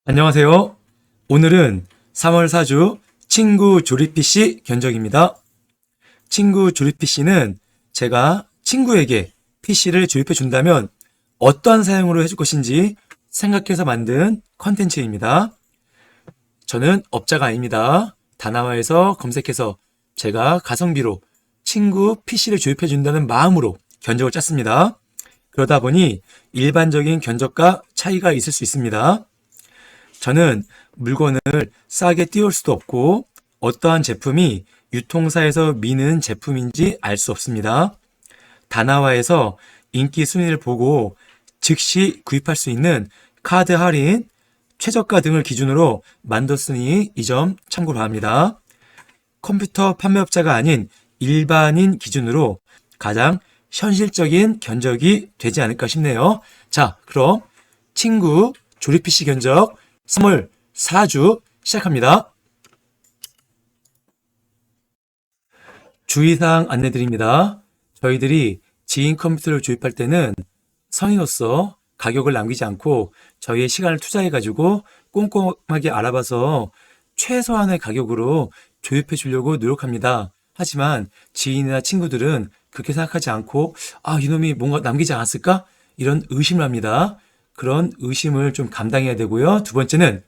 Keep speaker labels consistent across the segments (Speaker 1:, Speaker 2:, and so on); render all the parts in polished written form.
Speaker 1: 안녕하세요. 오늘은 3월 4주 친구 조립 PC 견적입니다. 친구 조립 PC는 제가 친구에게 PC를 조립해 준다면 어떠한 사용으로 해줄 것인지 생각해서 만든 컨텐츠입니다. 저는 업자가 아닙니다. 다나와에서 검색해서 제가 가성비로 친구 PC를 조립해 준다는 마음으로 견적을 짰습니다. 그러다 보니 일반적인 견적과 차이가 있을 수 있습니다. 저는 물건을 싸게 띄울 수도 없고 어떠한 제품이 유통사에서 미는 제품인지 알 수 없습니다. 다나와에서 인기 순위를 보고 즉시 구입할 수 있는 카드 할인, 최저가 등을 기준으로 만들었으니 이 점 참고 바랍니다. 컴퓨터 판매업자가 아닌 일반인 기준으로 가장 현실적인 견적이 되지 않을까 싶네요. 자, 그럼 친구 조립 PC 견적 3월 4주 시작합니다. 주의사항 안내드립니다. 저희들이 지인 컴퓨터를 조립할 때는 성인으로서 가격을 남기지 않고 저희의 시간을 투자해가지고 꼼꼼하게 알아봐서 최소한의 가격으로 조립해 주려고 노력합니다. 하지만 지인이나 친구들은 그렇게 생각하지 않고 이놈이 뭔가 남기지 않았을까? 이런 의심을 합니다. 그런 의심을 좀 감당해야 되고요. 두 번째는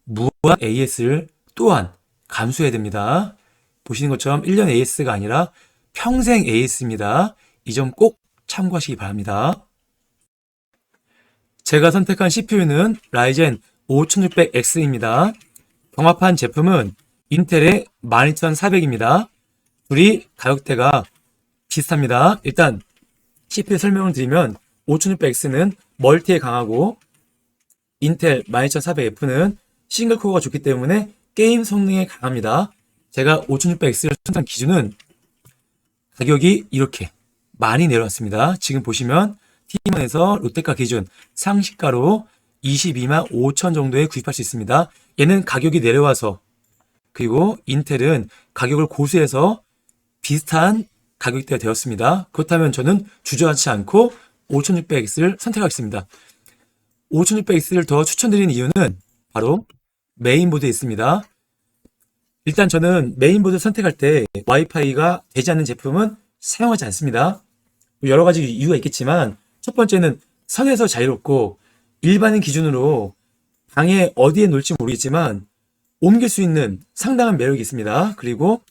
Speaker 1: 무한 AS를 또한 감수해야 됩니다. 보시는 것처럼 1년 AS가 아니라 평생 AS입니다. 이 점 꼭 참고하시기 바랍니다. 제가 선택한 CPU는 라이젠 5600X입니다. 경합한 제품은 인텔의 12400입니다. 둘이 가격대가 비슷합니다. 일단 CPU 설명을 드리면 5600X는 멀티에 강하고 인텔 12400F는 싱글코어가 좋기 때문에 게임 성능에 강합니다. 제가 5600X를 선택한 기준은 가격이 이렇게 많이 내려왔습니다. 지금 보시면 T만에서 롯데가 기준 상시가로 22만 5천 정도에 구입할 수 있습니다. 얘는 가격이 내려와서, 그리고 인텔은 가격을 고수해서 비슷한 가격대가 되었습니다. 그렇다면 저는 주저하지 않고 5600X를 선택하겠습니다. 5600X를 더 추천드리는 이유는 바로 메인보드에 있습니다. 일단 저는 메인보드 선택할 때 와이파이가 되지 않는 제품은 사용하지 않습니다. 여러 가지 이유가 있겠지만 첫 번째는 선에서 자유롭고 일반인 기준으로 방에 어디에 놓을지 모르겠지만 옮길 수 있는 상당한 매력이 있습니다. 그리고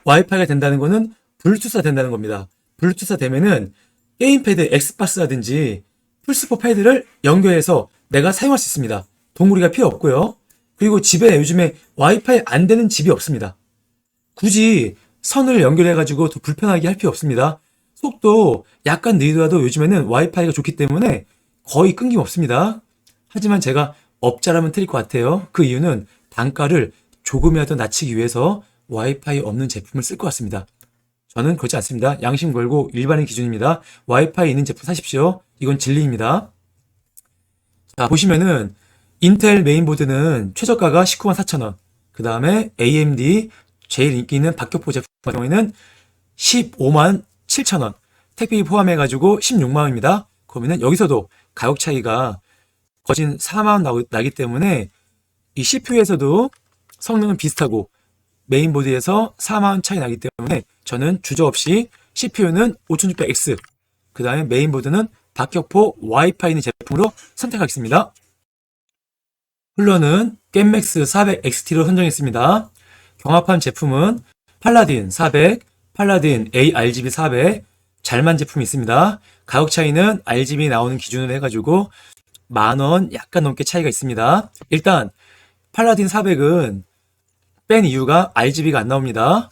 Speaker 1: 와이파이가 된다는 것은 블루투스가 된다는 겁니다. 블루투스가 되면은 게임패드 엑스박스라든지 플스4 패드를 연결해서 내가 사용할 수 있습니다. 동굴이가 필요 없고요. 그리고 집에 요즘에 와이파이 안 되는 집이 없습니다. 굳이 선을 연결해가지고 더 불편하게 할 필요 없습니다. 속도 약간 느리더라도 요즘에는 와이파이가 좋기 때문에 거의 끊김 없습니다. 하지만 제가 업자라면 틀릴 것 같아요. 그 이유는 단가를 조금이라도 낮추기 위해서 와이파이 없는 제품을 쓸 것 같습니다. 저는 그렇지 않습니다. 양심 걸고 일반인 기준입니다. 와이파이 있는 제품 사십시오. 이건 진리입니다. 자, 보시면은 인텔 메인보드는 최저가가 19만 4천원. 그 다음에 AMD 제일 인기 있는 박격포 제품 같은 경우에는 15만 7천원. 택배비 포함해가지고 16만원입니다. 그러면은 여기서도 가격 차이가 거진 4만원 나기 때문에 이 CPU에서도 성능은 비슷하고 메인보드에서 4만원 차이 나기 때문에 저는 주저없이 CPU는 5600X, 그 다음에 메인보드는 박격포 와이파이 있는 제품으로 선택하겠습니다. 쿨러는 겜맥스 400XT로 선정했습니다. 경합한 제품은 팔라딘 400, 팔라딘 ARGB 400, 잘만 제품이 있습니다. 가격 차이는 RGB 나오는 기준으로 해가지고 만원 약간 넘게 차이가 있습니다. 일단 팔라딘 400은 뺀 이유가 RGB가 안 나옵니다.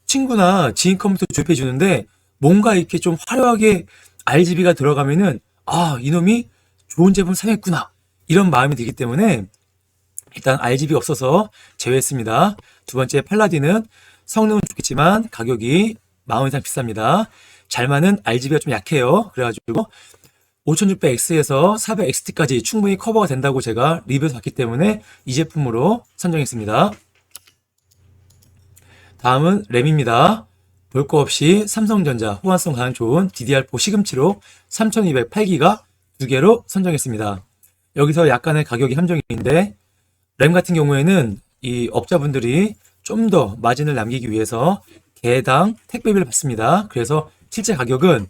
Speaker 1: 친구나 지인 컴퓨터 조립해 주는데 뭔가 이렇게 좀 화려하게 RGB가 들어가면은 이놈이 좋은 제품 사용했구나 이런 마음이 들기 때문에 일단 RGB가 없어서 제외했습니다. 두 번째 팔라딘은 성능은 좋겠지만 가격이 만원 이상 비쌉니다. 잘만은 RGB가 좀 약해요. 그래가지고 5600X에서 400XT까지 충분히 커버가 된다고 제가 리뷰에서 봤기 때문에 이 제품으로 선정했습니다. 다음은 램입니다. 볼 거 없이 삼성전자 호환성 가장 좋은 DDR4 시금치로 3208기가 두 개로 선정했습니다. 여기서 약간의 가격이 함정인데, 램 같은 경우에는 이 업자분들이 좀 더 마진을 남기기 위해서 개당 택배비를 받습니다. 그래서 실제 가격은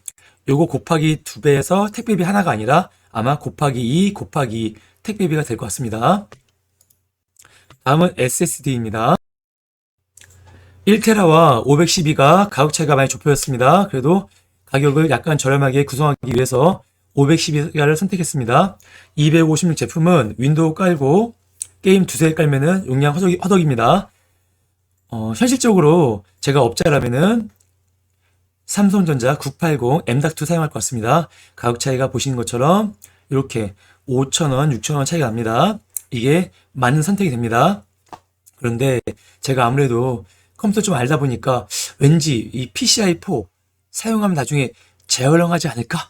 Speaker 1: 요거 곱하기 2배에서 택배비 하나가 아니라 아마 곱하기 2 곱하기 2 택배비가 될 것 같습니다. 다음은 SSD입니다. 1테라와 512가 가격 차이가 많이 좁혀졌습니다. 그래도 가격을 약간 저렴하게 구성하기 위해서 512가를 선택했습니다. 256 제품은 윈도우 깔고 게임 두세 개 깔면은 용량 허덕입니다. 현실적으로 제가 업자라면은 삼성전자 980 M.2 사용할 것 같습니다. 가격 차이가 보시는 것처럼 이렇게 5,000원, 6,000원 차이가 납니다. 이게 맞는 선택이 됩니다. 그런데 제가 아무래도 컴퓨터 좀 알다 보니까 왠지 이 PCI4 사용하면 나중에 재활용하지 않을까?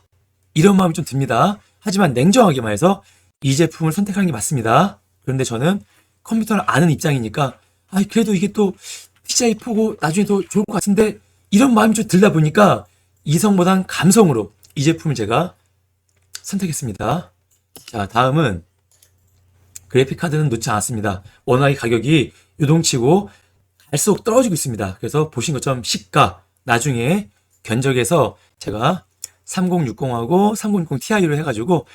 Speaker 1: 이런 마음이 좀 듭니다. 하지만 냉정하게 말해서 이 제품을 선택하는 게 맞습니다. 그런데 저는 컴퓨터를 아는 입장이니까 그래도 이게 또 PCI4고 나중에 더 좋을 것 같은데 이런 마음이 좀 들다 보니까 이성보단 감성으로 이 제품을 제가 선택했습니다. 자, 다음은 그래픽카드는 놓지 않았습니다. 워낙에 가격이 요동치고 갈수록 떨어지고 있습니다. 그래서 보신 것처럼 시가 나중에 견적에서 제가 3060하고 3060 Ti로 해가지고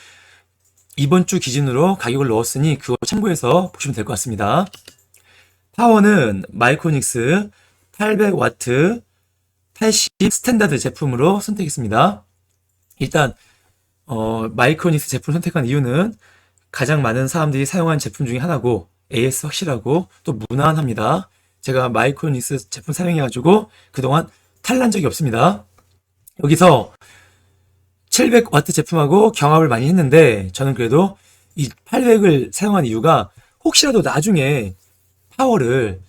Speaker 1: 이번 주 기준으로 가격을 넣었으니 그거 참고해서 보시면 될 것 같습니다. 파워는 마이크로닉스 800W 80 스탠다드 제품으로 선택했습니다. 일단 마이크로닉스 제품을 선택한 이유는 가장 많은 사람들이 사용한 제품 중에 하나고 AS 확실하고 또 무난합니다. 제가 마이크로닉스 제품 사용해가지고 그동안 탈난 적이 없습니다. 여기서 700W 제품하고 경합을 많이 했는데 저는 그래도 이 800을 사용한 이유가 혹시라도 나중에 파워를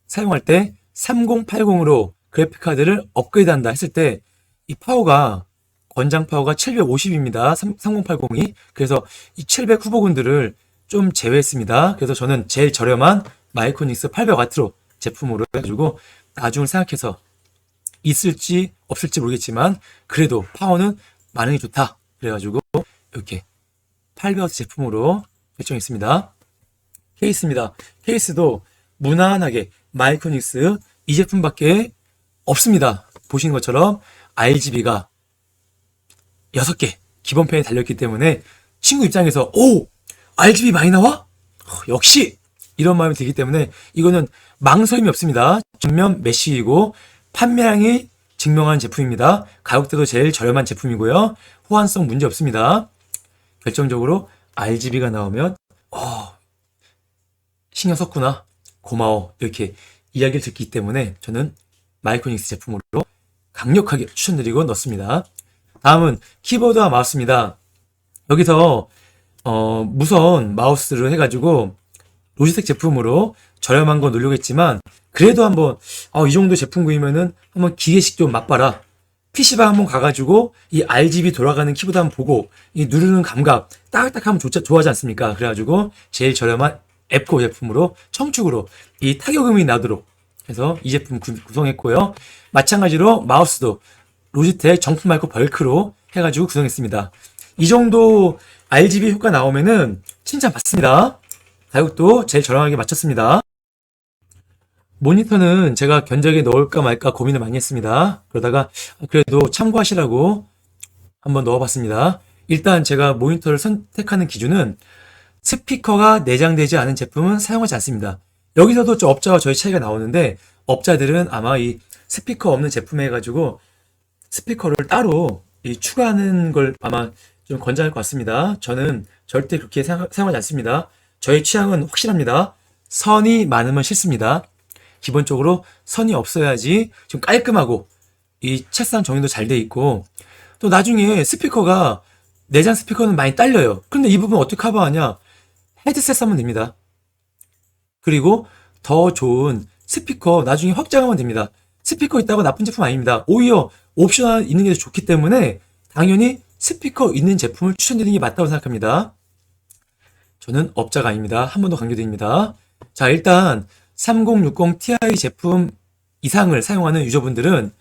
Speaker 1: 사용할 때 3080으로 그래픽카드를 업그레이드한다 했을 때 이 파워가 권장 파워가 750입니다. 3080이. 그래서 이 700 후보군들을 좀 제외했습니다. 그래서 저는 제일 저렴한 마이크로닉스 800W로 제품으로 해가지고 나중을 생각해서 있을지 없을지 모르겠지만 그래도 파워는 반응이 좋다. 그래가지고 이렇게 800W 제품으로 결정했습니다. 케이스입니다. 케이스도 무난하게 마이크로닉스 이 제품밖에 없습니다. 보시는 것처럼 RGB가 6개 기본편에 달렸기 때문에 친구 입장에서 오! RGB 많이 나와? 역시! 이런 마음이 들기 때문에 이거는 망설임이 없습니다. 전면 메쉬이고 판매량이 증명한 제품입니다. 가격대도 제일 저렴한 제품이고요. 호환성 문제 없습니다. 결정적으로 RGB가 나오면 신경 썼구나. 고마워. 이렇게 이야기를 듣기 때문에 저는 마이크로닉스 제품으로 강력하게 추천드리고 넣습니다. 다음은 키보드와 마우스입니다. 여기서 무선 마우스를 해가지고 로지텍 제품으로 저렴한 거 누르려고 했지만 그래도 한번 이 정도 제품군이면은 한번 기계식 좀 맛봐라. PC방 한번 가가지고 이 RGB 돌아가는 키보드 한번 보고 이 누르는 감각 딱딱하면 좋아하지 않습니까? 그래가지고 제일 저렴한 앱코 제품으로 청축으로 이 타격음이 나도록 해서 이 제품 구성했고요. 마찬가지로 마우스도 로지텍 정품 말고 벌크로 해가지고 구성했습니다. 이 정도 RGB 효과 나오면은 칭찬받습니다. 가격도 제일 저렴하게 맞췄습니다. 모니터는 제가 견적에 넣을까 말까 고민을 많이 했습니다. 그러다가 그래도 참고하시라고 한번 넣어봤습니다. 일단 제가 모니터를 선택하는 기준은 스피커가 내장되지 않은 제품은 사용하지 않습니다. 여기서도 저 업자와 저희 차이가 나오는데 업자들은 아마 이 스피커 없는 제품에 해가지고 스피커를 따로 추가하는 걸 아마 좀 권장할 것 같습니다. 저는 절대 그렇게 사용하지 않습니다. 저의 취향은 확실합니다. 선이 많으면 싫습니다. 기본적으로 선이 없어야지 좀 깔끔하고 이 책상 정리도 잘 돼 있고 또 나중에 스피커가 내장 스피커는 많이 딸려요. 그런데 이 부분 어떻게 커버하냐? 헤드셋 사면 됩니다. 그리고 더 좋은 스피커 나중에 확장하면 됩니다. 스피커 있다고 나쁜 제품 아닙니다. 오히려 옵션 있는 게 좋기 때문에 당연히 스피커 있는 제품을 추천드리는 게 맞다고 생각합니다. 저는 업자가 아닙니다. 한 번 더 강조드립니다. 자, 일단 3060 Ti 제품 이상을 사용하는 유저분들은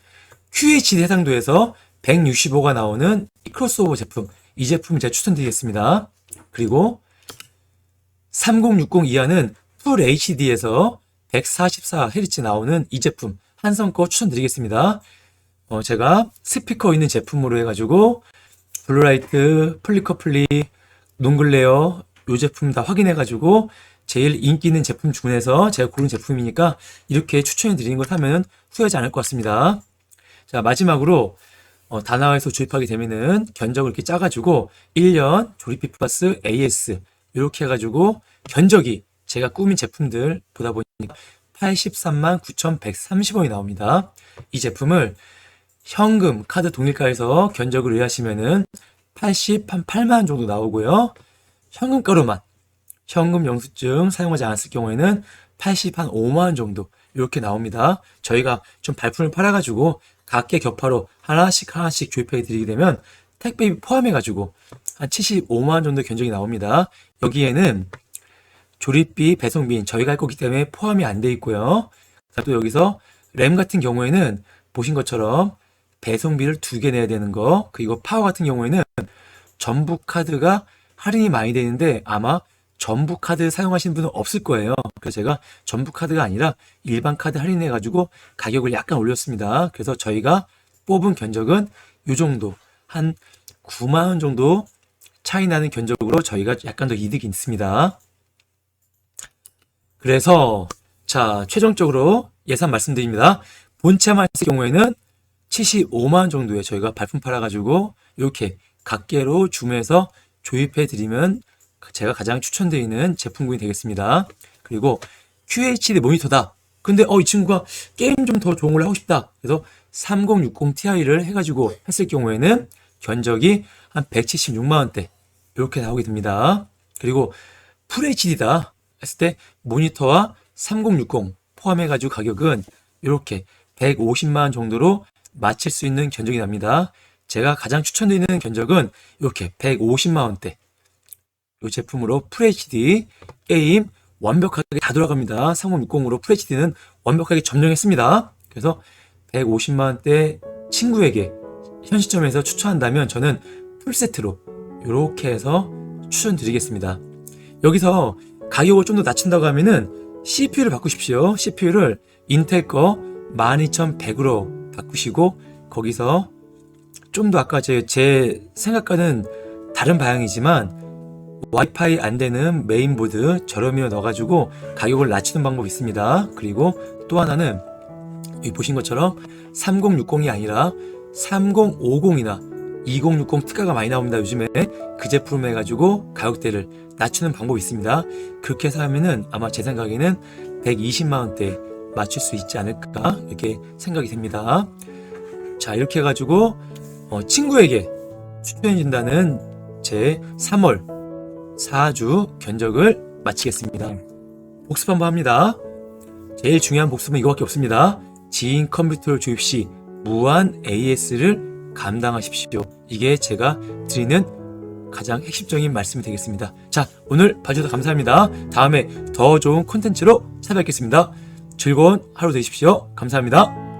Speaker 1: QHD 해상도에서 165가 나오는 이 크로스오버 제품, 이 제품을 제가 추천드리겠습니다. 그리고 3060 이하는 풀 HD에서 144Hz 나오는 이 제품 한성 거 추천드리겠습니다. 제가 스피커 있는 제품으로 해가지고 블루라이트, 플리커플리, 논글레어 요 제품 다 확인해가지고 제일 인기 있는 제품 중에서 제가 고른 제품이니까 이렇게 추천해 드리는 걸 하면 후회하지 않을 것 같습니다. 자, 마지막으로 다나와에서 조립하게 되면은 견적을 이렇게 짜가지고 1년 조립비 플러스 AS 이렇게 해가지고 견적이 제가 꾸민 제품들 보다 보니까 83만 9,130원이 나옵니다. 이 제품을 현금, 카드 동일가에서 견적을 의하시면은 88만 원 정도 나오고요. 현금가로만, 현금 영수증 사용하지 않았을 경우에는 85만 원 정도 이렇게 나옵니다. 저희가 좀 발품을 팔아가지고 각계 격파로 하나씩 조립해 드리게 되면 택배비 포함해가지고 한 75만 원 정도 견적이 나옵니다. 여기에는 조립비, 배송비 저희가 할 거기 때문에 포함이 안 돼 있고요. 또 여기서 램 같은 경우에는 보신 것처럼 배송비를 2개 내야 되는 거, 그리고 파워 같은 경우에는 전부 카드가 할인이 많이 되는데 아마 전부 카드 사용하시는 분은 없을 거예요. 그래서 제가 전부 카드가 아니라 일반 카드 할인해가지고 가격을 약간 올렸습니다. 그래서 저희가 뽑은 견적은 이 정도, 한 9만 원 정도 차이 나는 견적으로 저희가 약간 더 이득이 있습니다. 그래서 자, 최종적으로 예산 말씀드립니다. 본체만 했을 경우에는 75만 원 정도에 저희가 발품 팔아가지고 이렇게 각계로 주문해서 조립해 드리면 제가 가장 추천드리는 제품군이 되겠습니다. 그리고 QHD 모니터다. 근데 이 친구가 게임 좀 더 좋은 걸 하고 싶다. 그래서 3060 Ti를 해가지고 했을 경우에는 견적이 한 176만 원대 이렇게 나오게 됩니다. 그리고 FHD다 했을 때 모니터와 3060 포함해가지고 가격은 이렇게 150만 원 정도로 맞출 수 있는 견적이 납니다. 제가 가장 추천드리는 견적은 이렇게 150만 원대 이 제품으로 FHD 게임 완벽하게 다 돌아갑니다. 3060으로 FHD는 완벽하게 점령했습니다. 그래서 150만 원대 친구에게 현 시점에서 추천한다면 저는 풀세트로 이렇게 해서 추천드리겠습니다. 여기서 가격을 좀 더 낮춘다고 하면은 CPU를 바꾸십시오. CPU를 인텔 거 12100으로 바꾸시고 거기서 좀 더 아까 제 생각과는 다른 방향이지만 와이파이 안 되는 메인보드 저렴이어 넣어가지고 가격을 낮추는 방법이 있습니다. 그리고 또 하나는 여기 보신 것처럼 3060이 아니라 3050이나 2060 특가가 많이 나옵니다. 요즘에 그 제품 해가지고 가격대를 낮추는 방법이 있습니다. 그렇게 해서 하면은 아마 제 생각에는 120만 원대 맞출 수 있지 않을까 이렇게 생각이 됩니다. 자, 이렇게 해가지고 친구에게 추천해준다는 제 3월 4주 견적을 마치겠습니다. 복습 한번 합니다. 제일 중요한 복습은 이거밖에 없습니다. 지인 컴퓨터를 조립 시 무한 AS를 감당하십시오. 이게 제가 드리는 가장 핵심적인 말씀이 되겠습니다. 자, 오늘 봐주셔서 감사합니다. 다음에 더 좋은 콘텐츠로 찾아뵙겠습니다. 즐거운 하루 되십시오. 감사합니다.